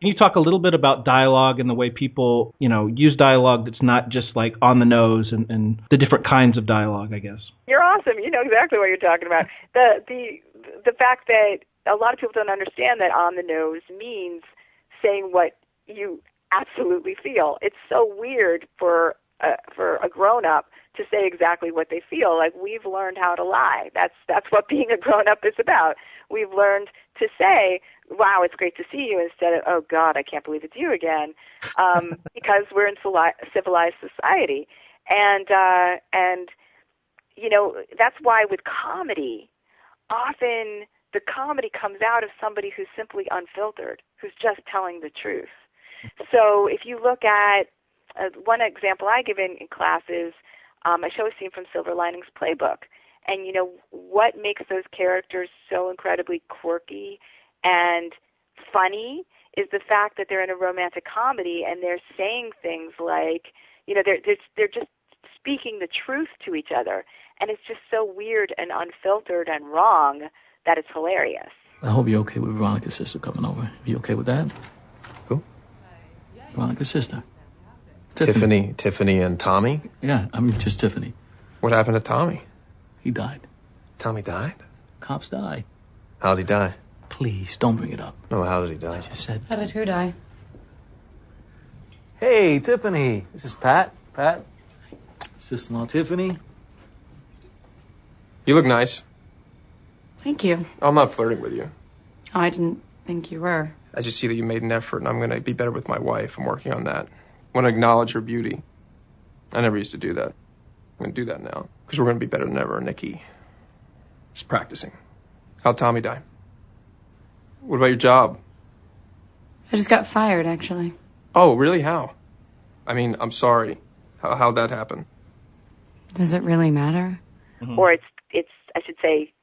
S1: you talk a little bit about dialogue and the way people, you know, use dialogue that's not just like on the nose and the different kinds of dialogue, I guess.
S5: You're awesome. You know exactly what you're talking about. The fact that a lot of people don't understand that on the nose means saying what you absolutely feel. It's so weird for a grown-up to say exactly what they feel. Like, we've learned how to lie. That's what being a grown-up is about. We've learned to say, wow, it's great to see you, instead of, oh, God, I can't believe it's you again, because we're in civilized society. And you know, that's why with comedy, often the comedy comes out of somebody who's simply unfiltered, who's just telling the truth. So if you look at one example I give in classes, I show a scene from Silver Linings Playbook. And, you know, what makes those characters so incredibly quirky and funny is the fact that they're in a romantic comedy and they're saying things like, you know, they're just speaking the truth to each other. And it's just so weird and unfiltered and wrong that it's hilarious.
S11: I hope you're okay with Veronica's sister coming over. You okay with that?
S10: Who?
S11: Veronica's sister.
S10: Tiffany and Tommy?
S11: Yeah, I'm just Tiffany.
S10: What happened to Tommy?
S11: He died.
S10: Tommy died?
S11: Cops die.
S10: How'd he die?
S11: Please, don't bring it up.
S10: No, how did he die?
S11: I just said...
S8: How did who die?
S12: Hey, Tiffany. This is Pat. Pat.
S11: Sister-in-law Tiffany.
S10: You look nice.
S8: Thank you.
S10: I'm not flirting with you.
S8: Oh, I didn't think you were.
S10: I just see that you made an effort, and I'm going to be better with my wife. I'm working on that. I want to acknowledge her beauty. I never used to do that. I'm going to do that now, because we're going to be better than ever, Nikki. Just practicing. How'd Tommy die? What about your job?
S8: I just got fired, actually.
S10: Oh, really? How? I mean, I'm sorry. How'd that happen?
S8: Does it really matter?
S5: Mm-hmm. Or it's I should say,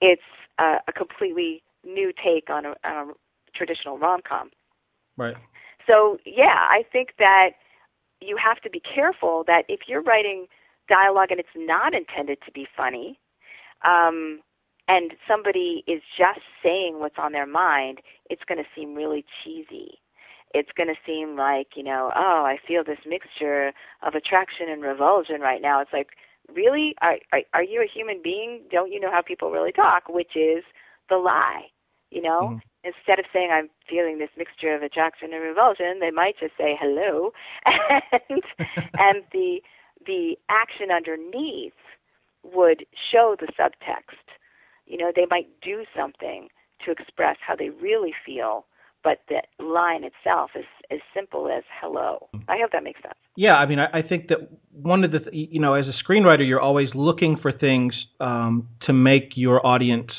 S5: it's a completely new take on a traditional rom-com.
S1: Right.
S5: So, yeah, I think that you have to be careful that if you're writing dialogue and it's not intended to be funny, and somebody is just saying what's on their mind, it's going to seem really cheesy. It's going to seem like, you know, oh, I feel this mixture of attraction and revulsion right now. It's like, really? Are you a human being? Don't you know how people really talk? Which is the lie, you know? Mm-hmm. Instead of saying I'm feeling this mixture of attraction and revulsion, they might just say hello, and the action underneath would show the subtext. You know, they might do something to express how they really feel, but the line itself is as simple as hello. I hope that makes sense.
S1: Yeah, I mean, I think that one of the, as a screenwriter, you're always looking for things to make your audience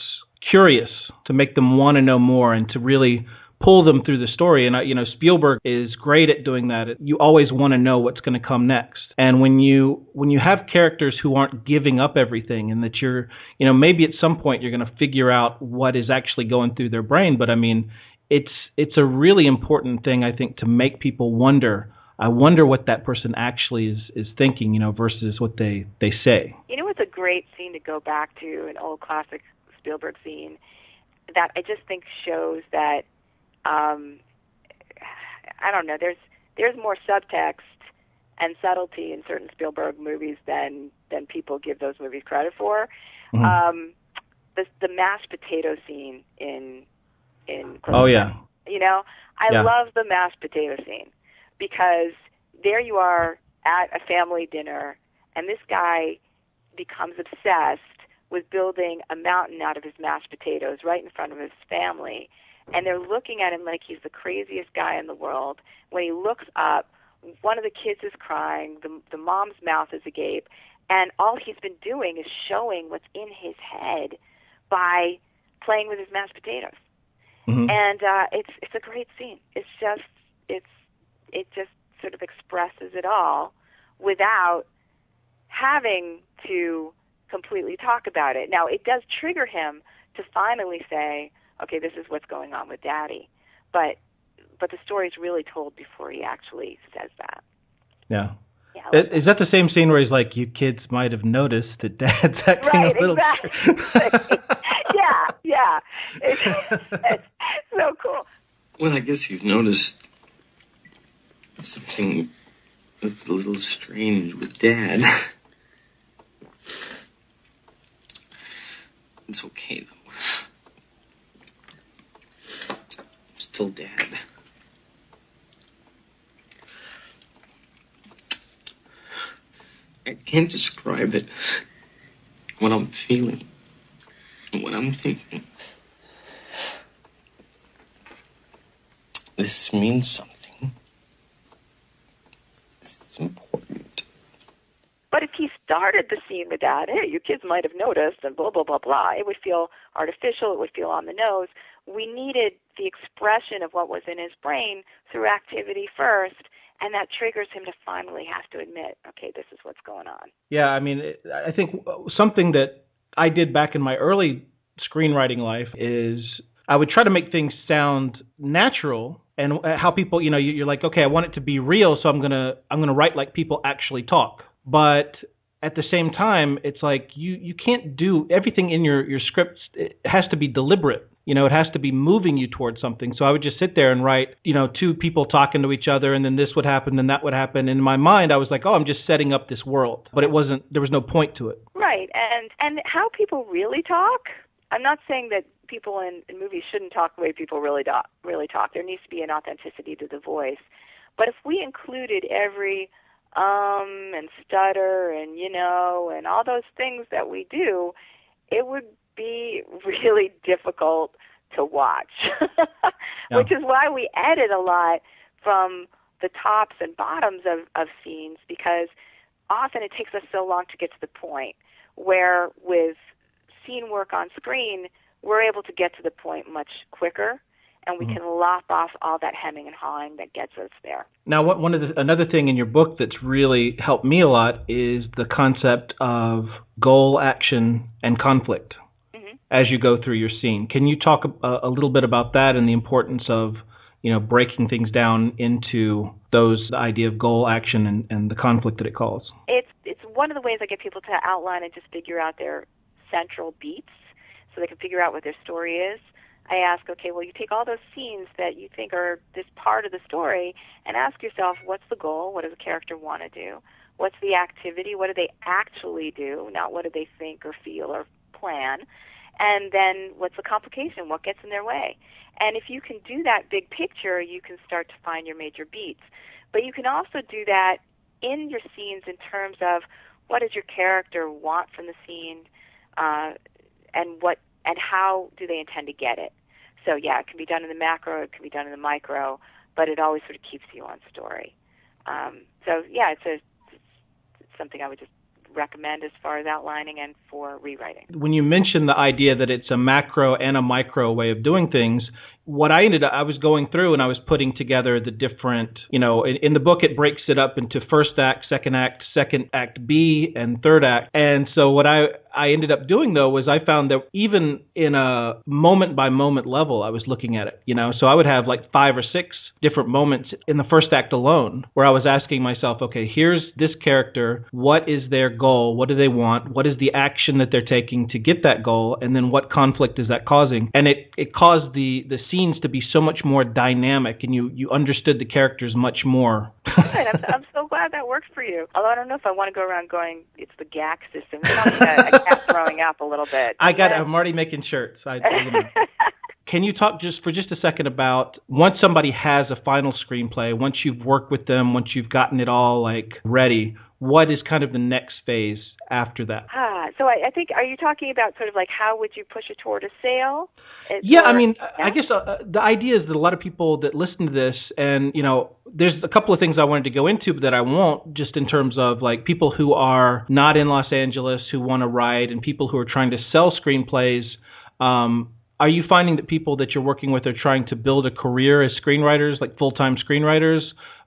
S1: curious, to make them want to know more, and to really pull them through the story. And, Spielberg is great at doing that. You always want to know what's going to come next. And when you have characters who aren't giving up everything, and that you're, maybe at some point you're going to figure out what is actually going through their brain. But I mean, it's a really important thing, I think, to make people wonder. I wonder what that person actually is thinking, versus what they say.
S5: It's a great scene to go back to, an old classic Spielberg scene that I just think shows that, I don't know, there's more subtext and subtlety in certain Spielberg movies than people give those movies credit for. Mm-hmm. The mashed potato scene in
S1: Oh, yeah.
S5: I love the mashed potato scene, because there you are at a family dinner, and this guy becomes obsessed with building a mountain out of his mashed potatoes right in front of his family. And they're looking at him like he's the craziest guy in the world. When he looks up, one of the kids is crying, the mom's mouth is agape, and all he's been doing is showing what's in his head by playing with his mashed potatoes. Mm-hmm. And it's a great scene. It just sort of expresses it all without having to completely talk about it. Now, it does trigger him to finally say, okay, this is what's going on with Daddy. But the story's really told before he actually says that.
S1: Yeah. Is that the same scene where he's like, you kids might have noticed that Dad's acting a little...
S5: Right, exactly. yeah. It's so cool.
S13: Well, I guess you've noticed something that's a little strange with Dad. It's okay, though. I'm still Dad. I can't describe it. What I'm feeling. What I'm thinking. This means something. It's important.
S5: But if he started the scene with that, hey, you kids might have noticed, and blah, blah, blah, blah, it would feel artificial, it would feel on the nose. We needed the expression of what was in his brain through activity first, and that triggers him to finally have to admit, okay, this is what's going on.
S1: Yeah, I mean, I think something that I did back in my early screenwriting life is I would try to make things sound natural, and how people, you're like, okay, I want it to be real, so I'm gonna write like people actually talk. But at the same time, it's like you can't do everything in your scripts. It has to be deliberate. It has to be moving you towards something. So I would just sit there and write, two people talking to each other, and then this would happen, then that would happen. In my mind, I was like, oh, I'm just setting up this world. But there was no point to it.
S5: Right. And how people really talk, I'm not saying that people in movies shouldn't talk the way people really talk. There needs to be an authenticity to the voice. But if we included every and stutter and, and all those things that we do, it would be really difficult to watch, which is why we edit a lot from the tops and bottoms of scenes, because often it takes us so long to get to the point, where with scene work on screen, we're able to get to the point much quicker, and we can lop off all that hemming and hawing that gets us there.
S1: Now, another thing in your book that's really helped me a lot is the concept of goal, action, and conflict as you go through your scene. Can you talk a little bit about that and the importance of, breaking things down into the idea of goal, action, and the conflict that it calls?
S5: It's one of the ways I get people to outline and just figure out their central beats so they can figure out what their story is. I ask, okay, well, you take all those scenes that you think are this part of the story and ask yourself, what's the goal? What does the character want to do? What's the activity? What do they actually do? Not what do they think or feel or plan? And then what's the complication? What gets in their way? And if you can do that big picture, you can start to find your major beats. But you can also do that in your scenes in terms of what does your character want from the scene, and how do they intend to get it. So yeah, it can be done in the macro, it can be done in the micro, but it always sort of keeps you on story. So yeah, it's something I would just recommend as far as outlining and for rewriting.
S1: When you mentioned the idea that it's a macro and a micro way of doing things, what I was going through and I was putting together the different, in the book it breaks it up into first act, second act B, and third act. And so what I ended up doing, though, was I found that even in a moment-by-moment level, I was looking at it, So I would have like 5 or 6 different moments in the first act alone where I was asking myself, okay, here's this character. What is their goal? What do they want? What is the action that they're taking to get that goal? And then what conflict is that causing? And it caused the scenes to be so much more dynamic, and you understood the characters much more.
S5: Good. I'm so glad that worked for you. Although I don't know if I want to go around going, it's the GAC system. It's like a cat throwing up a little bit.
S1: I'm already making shirts. Can you talk for just a second about once somebody has a final screenplay, once you've worked with them, once you've gotten it all like ready, what is kind of the next phase after that?
S5: So I think, are you talking about sort of like how would you push it toward a sale?
S1: I guess the idea is that a lot of people that listen to this, and there's a couple of things I wanted to go into, but that I won't, just in terms of like people who are not in Los Angeles who want to write, and people who are trying to sell screenplays. Are you finding that people that you're working with are trying to build a career as screenwriters, like full-time screenwriters?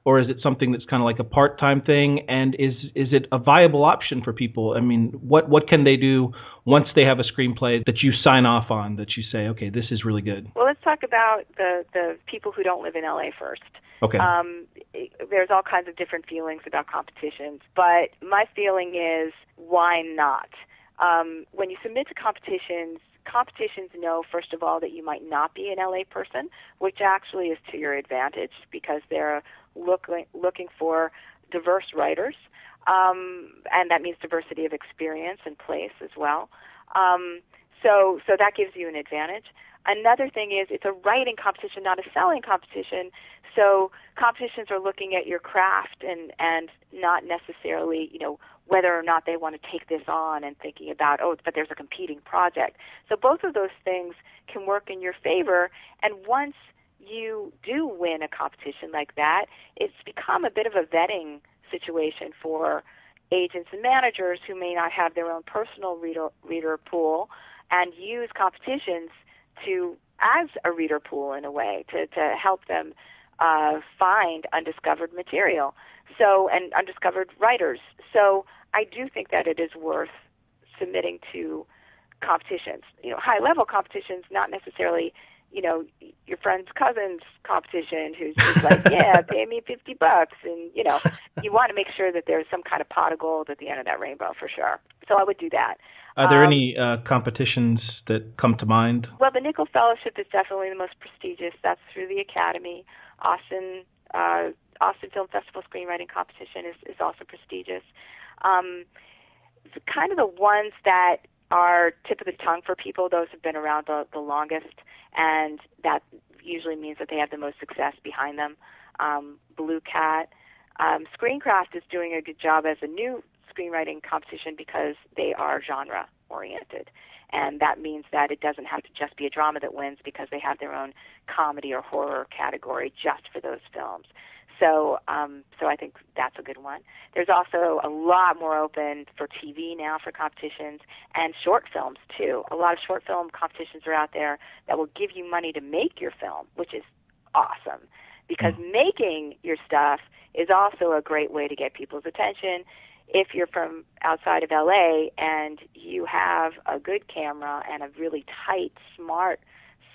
S1: Or is it something that's kind of like a part-time thing? And is it a viable option for people? I mean, what can they do once they have a screenplay that you sign off on, that you say, okay, this is really good?
S5: Well, let's talk about the people who don't live in LA first.
S1: Okay.
S5: There's all kinds of different feelings about competitions, but my feeling is, why not? When you submit to competitions know, first of all, that you might not be an LA person, which actually is to your advantage because they're looking for diverse writers, and that means diversity of experience and place as well. So that gives you an advantage. Another thing is it's a writing competition, not a selling competition. So competitions are looking at your craft and not necessarily, whether or not they want to take this on and thinking about, but there's a competing project. So both of those things can work in your favor. And once you do win a competition like that, it's become a bit of a vetting situation for agents and managers who may not have their own personal reader pool and use competitions as a reader pool in a way to help them find undiscovered material, and undiscovered writers. So I do think that it is worth submitting to competitions. High-level competitions, not necessarily, your friend's cousin's competition who's just like, yeah, pay me $50, and you want to make sure that there's some kind of pot of gold at the end of that rainbow for sure. So I would do that.
S1: Are there any competitions that come to mind?
S5: Well, the Nickel Fellowship is definitely the most prestigious. That's through the Academy. Austin Film Festival Screenwriting Competition is also prestigious. Kind of the ones that are tip of the tongue for people, those have been around the longest, and that usually means that they have the most success behind them. Blue Cat. Screencraft is doing a good job as a new screenwriting competition because they are genre-oriented. And that means that it doesn't have to just be a drama that wins because they have their own comedy or horror category just for those films. So I think that's a good one. There's also a lot more open for TV now for competitions and short films too. A lot of short film competitions are out there that will give you money to make your film, which is awesome because making your stuff is also a great way to get people's attention. If you're from outside of LA and you have a good camera and a really tight, smart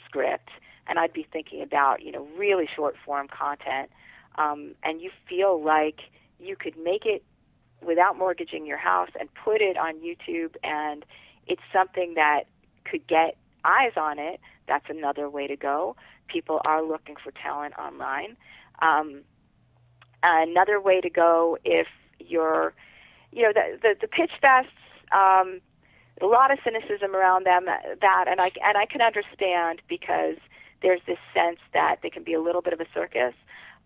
S5: script, and I'd be thinking about, really short form content, and you feel like you could make it without mortgaging your house and put it on YouTube, and it's something that could get eyes on it, that's another way to go. People are looking for talent online. Another way to go, if you're, the pitch fests, a lot of cynicism around them, and I can understand because there's this sense that they can be a little bit of a circus.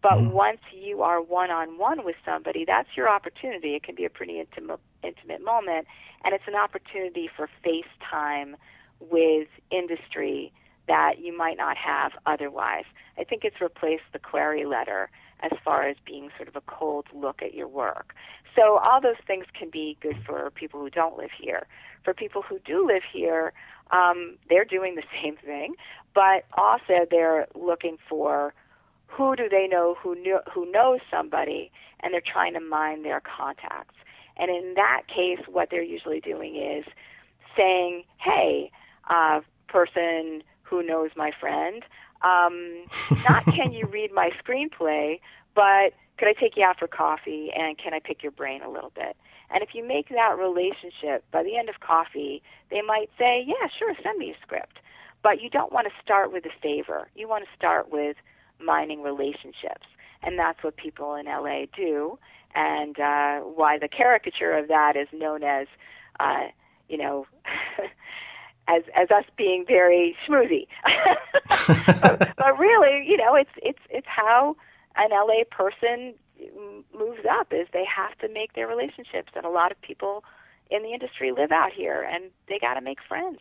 S5: But once you are one-on-one with somebody, that's your opportunity. It can be a pretty intimate moment, and it's an opportunity for FaceTime with industry that you might not have otherwise. I think it's replaced the query letter as far as being sort of a cold look at your work. So all those things can be good for people who don't live here. For people who do live here, they're doing the same thing, but also they're looking for who do they know who knows somebody, and they're trying to mine their contacts. And in that case, what they're usually doing is saying, hey, person who knows my friend, not can you read my screenplay, but could I take you out for coffee, and can I pick your brain a little bit? And if you make that relationship, by the end of coffee, they might say, yeah, sure, send me a script. But you don't want to start with a favor. You want to start with mining relationships. And that's what people in LA do, and why the caricature of that is known as, as us being very schmoozy. but really, it's how an LA person moves up, is they have to make their relationships, and a lot of people in the industry live out here, and they got to make friends,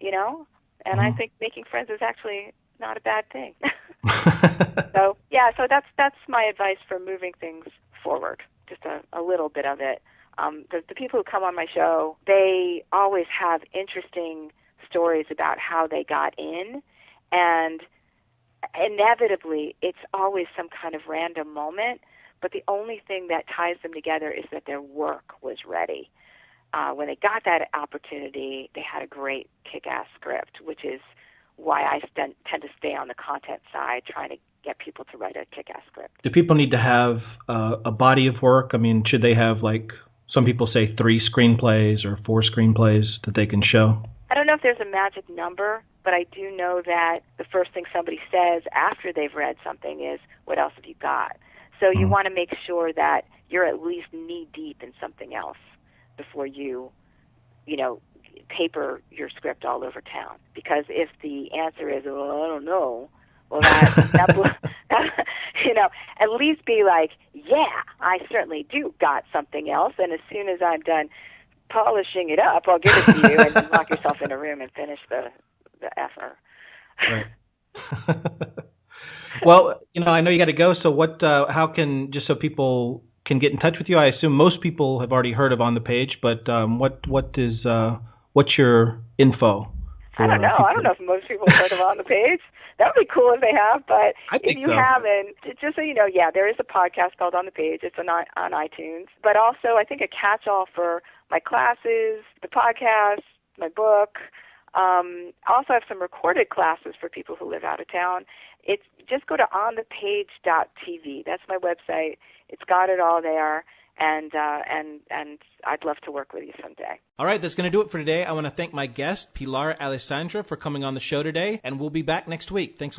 S5: and I think making friends is actually not a bad thing. So that's my advice for moving things forward, just a little bit of it. The people who come on my show, they always have interesting stories about how they got in, and inevitably it's always some kind of random moment, but the only thing that ties them together is that their work was ready. When they got that opportunity, they had a great kick-ass script, which is why I tend to stay on the content side, trying to get people to write a kick-ass script.
S1: Do people need to have a body of work? I mean, should they have, like, some people say 3 screenplays or 4 screenplays that they can show?
S5: I don't know if there's a magic number, but I do know that the first thing somebody says after they've read something is, what else have you got? So you want to make sure that you're at least knee-deep in something else before you paper your script all over town. Because if the answer is, I don't know, well, at least be like, yeah, I certainly do got something else, and as soon as I'm done polishing it up, I'll give it to you, and lock yourself in a room and finish the effort.
S1: Right. Well, I know you got to go, so how can, just so people can get in touch with you, I assume most people have already heard of OnThePage, but what's your info?
S5: I don't know. I don't know if most people have heard of OnThePage. That would be cool if they have, but if you haven't, just so you know, there is a podcast called OnThePage. It's on iTunes. But also, I think a catch-all for my classes, the podcast, my book. Also have some recorded classes for people who live out of town. It's just go to onthepage.tv. That's my website. It's got it all there. And I'd love to work with you someday.
S1: All right, that's going to do it for today. I want to thank my guest, Pilar Alessandra, for coming on the show today, and we'll be back next week. Thanks a lot.